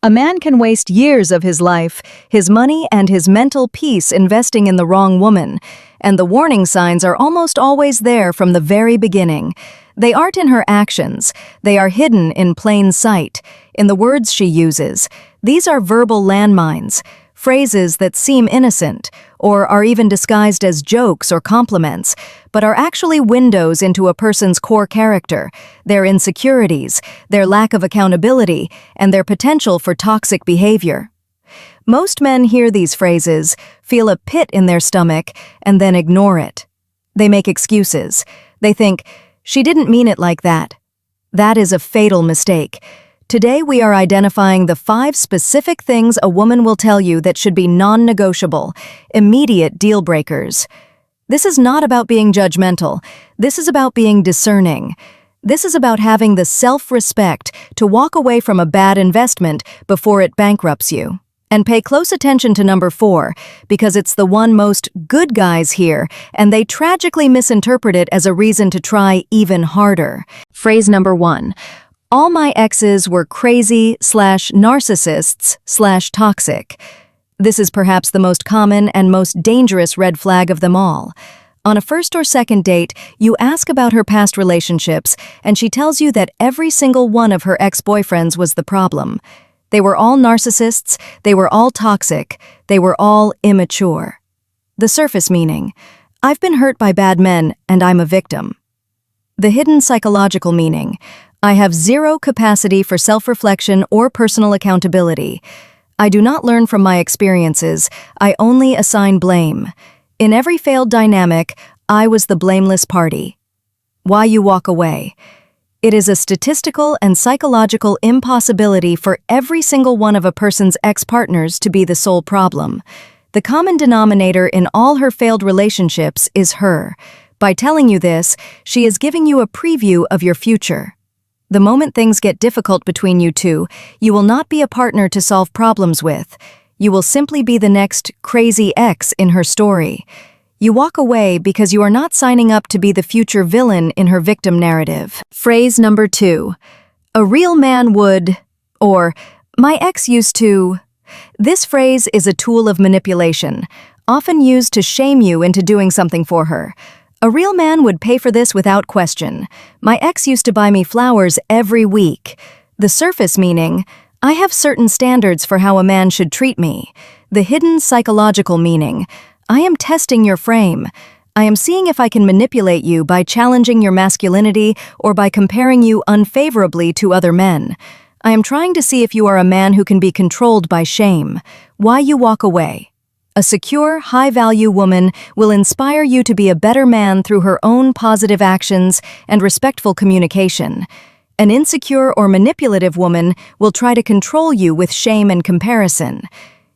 A man can waste years of his life, his money, and his mental peace investing in the wrong woman, and the warning signs are almost always there from the very beginning. They aren't in her actions, they are hidden in plain sight, in the words she uses. These are verbal landmines, phrases that seem innocent, or are even disguised as jokes or compliments, but are actually windows into a person's core character, their insecurities, their lack of accountability, and their potential for toxic behavior. Most men hear these phrases, feel a pit in their stomach, and then ignore it. They make excuses. They think, "She didn't mean it like that." That is a fatal mistake. Today we are identifying the 5 specific things a woman will tell you that should be non-negotiable, immediate deal breakers. This is not about being judgmental. This is about being discerning. This is about having the self-respect to walk away from a bad investment before it bankrupts you. And pay close attention to number 4, because it's the one most good guys hear, and they tragically misinterpret it as a reason to try even harder. Phrase number 1. All my exes were crazy/narcissists/toxic. This is perhaps the most common and most dangerous red flag of them all. On a first or second date, you ask about her past relationships, and she tells you that every single one of her ex-boyfriends was the problem. They were all narcissists, they were all toxic, they were all immature. The surface meaning: I've been hurt by bad men, and I'm a victim. The hidden psychological meaning: I have zero capacity for self-reflection or personal accountability. I do not learn from my experiences, I only assign blame. In every failed dynamic, I was the blameless party. Why you walk away. It is a statistical and psychological impossibility for every single one of a person's ex-partners to be the sole problem. The common denominator in all her failed relationships is her. By telling you this, she is giving you a preview of your future. The moment things get difficult between you two, you will not be a partner to solve problems with. You will simply be the next crazy ex in her story. You walk away because you are not signing up to be the future villain in her victim narrative. Phrase number 2. A real man would, or my ex used to. This phrase is a tool of manipulation, often used to shame you into doing something for her. A real man would pay for this without question. My ex used to buy me flowers every week. The surface meaning: I have certain standards for how a man should treat me. The hidden psychological meaning: I am testing your frame. I am seeing if I can manipulate you by challenging your masculinity or by comparing you unfavorably to other men. I am trying to see if you are a man who can be controlled by shame. Why you walk away. A secure, high-value woman will inspire you to be a better man through her own positive actions and respectful communication. An insecure or manipulative woman will try to control you with shame and comparison.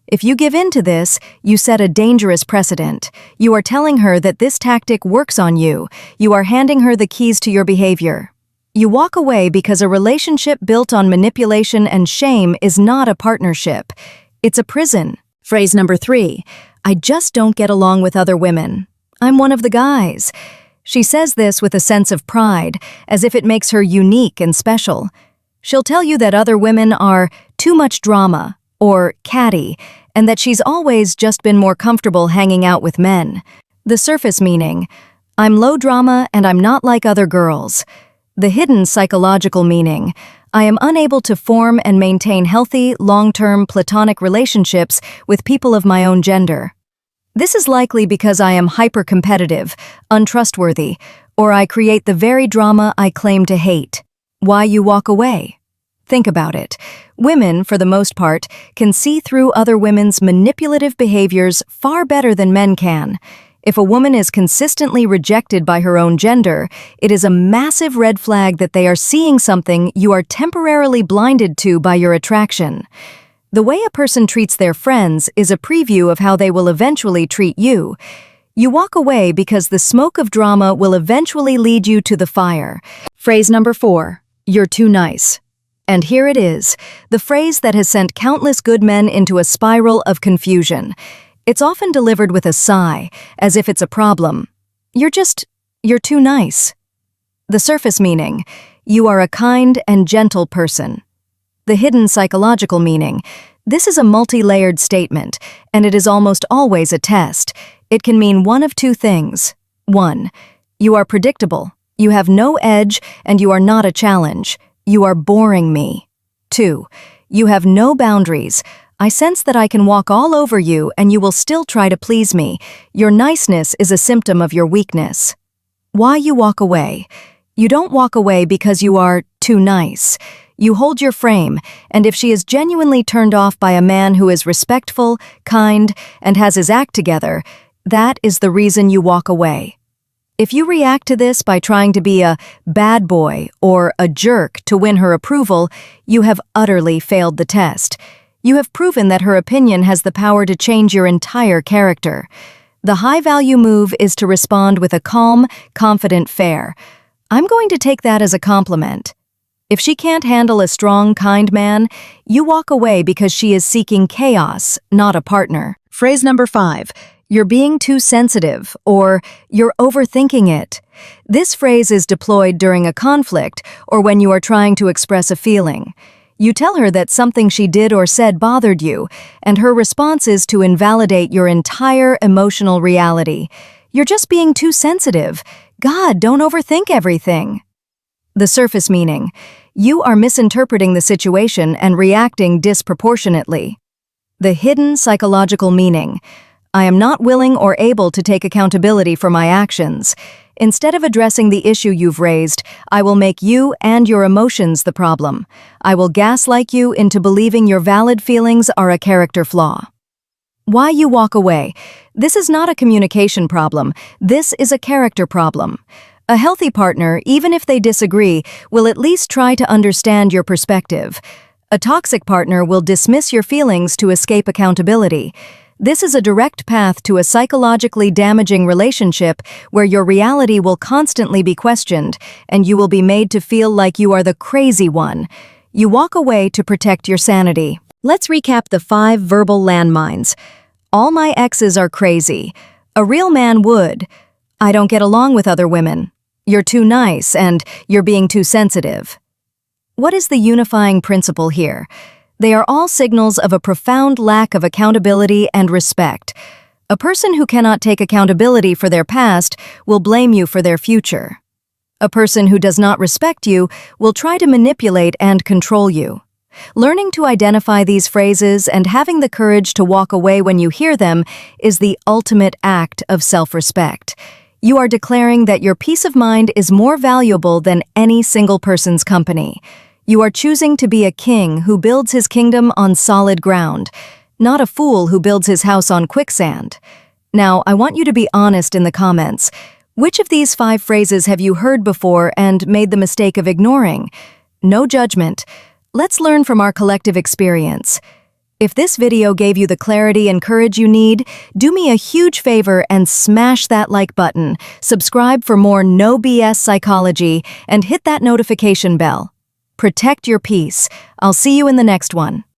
If you give in to this, you set a dangerous precedent. You are telling her that this tactic works on you. You are handing her the keys to your behavior. You walk away because a relationship built on manipulation and shame is not a partnership. It's a prison. Phrase number 3. I just don't get along with other women. I'm one of the guys. She says this with a sense of pride, as if it makes her unique and special. She'll tell you that other women are too much drama, or catty, and that she's always just been more comfortable hanging out with men. The surface meaning: I'm low drama and I'm not like other girls. The hidden psychological meaning: I am unable to form and maintain healthy, long-term platonic relationships with people of my own gender. This is likely because I am hyper-competitive, untrustworthy, or I create the very drama I claim to hate. Why you walk away. Think about it. Women, for the most part, can see through other women's manipulative behaviors far better than men can. If a woman is consistently rejected by her own gender, it is a massive red flag that they are seeing something you are temporarily blinded to by your attraction. The way a person treats their friends is a preview of how they will eventually treat you. You walk away because the smoke of drama will eventually lead you to the fire. Phrase number 4. You're too nice. And here it is, the phrase that has sent countless good men into a spiral of confusion. It's often delivered with a sigh, as if it's a problem. You're too nice. The surface meaning: you are a kind and gentle person. The hidden psychological meaning. This is a multi-layered statement, and it is almost always a test. It can mean one of two things. 1. You are predictable. You have no edge, and you are not a challenge. You are boring me. 2. You have no boundaries. I sense that I can walk all over you, and you will still try to please me. Your niceness is a symptom of your weakness. Why you walk away? You don't walk away because you are too nice. You hold your frame, and if she is genuinely turned off by a man who is respectful, kind, and has his act together, that is the reason you walk away. If you react to this by trying to be a bad boy or a jerk to win her approval, you have utterly failed the test. You have proven that her opinion has the power to change your entire character. The high-value move is to respond with a calm, confident fair. I'm going to take that as a compliment. If she can't handle a strong, kind man, you walk away because she is seeking chaos, not a partner. Phrase number 5. You're being too sensitive, or you're overthinking it. This phrase is deployed during a conflict or when you are trying to express a feeling. You tell her that something she did or said bothered you, and her response is to invalidate your entire emotional reality. You're just being too sensitive. God, don't overthink everything. The surface meaning. You are misinterpreting the situation and reacting disproportionately. The hidden psychological meaning. I am not willing or able to take accountability for my actions. Instead of addressing the issue you've raised, I will make you and your emotions the problem. I will gaslight you into believing your valid feelings are a character flaw. Why you walk away? This is not a communication problem. This is a character problem. A healthy partner, even if they disagree, will at least try to understand your perspective. A toxic partner will dismiss your feelings to escape accountability. This is a direct path to a psychologically damaging relationship where your reality will constantly be questioned, and you will be made to feel like you are the crazy one. You walk away to protect your sanity. Let's recap the 5 verbal landmines. All my exes are crazy. A real man would. I don't get along with other women. You're too nice, and you're being too sensitive. What is the unifying principle here? They are all signals of a profound lack of accountability and respect. A person who cannot take accountability for their past will blame you for their future. A person who does not respect you will try to manipulate and control you. Learning to identify these phrases and having the courage to walk away when you hear them is the ultimate act of self-respect. You are declaring that your peace of mind is more valuable than any single person's company. You are choosing to be a king who builds his kingdom on solid ground, not a fool who builds his house on quicksand. Now, I want you to be honest in the comments. Which of these 5 phrases have you heard before and made the mistake of ignoring? No judgment. Let's learn from our collective experience. If this video gave you the clarity and courage you need, do me a huge favor and smash that like button, subscribe for more no BS psychology, and hit that notification bell. Protect your peace. I'll see you in the next one.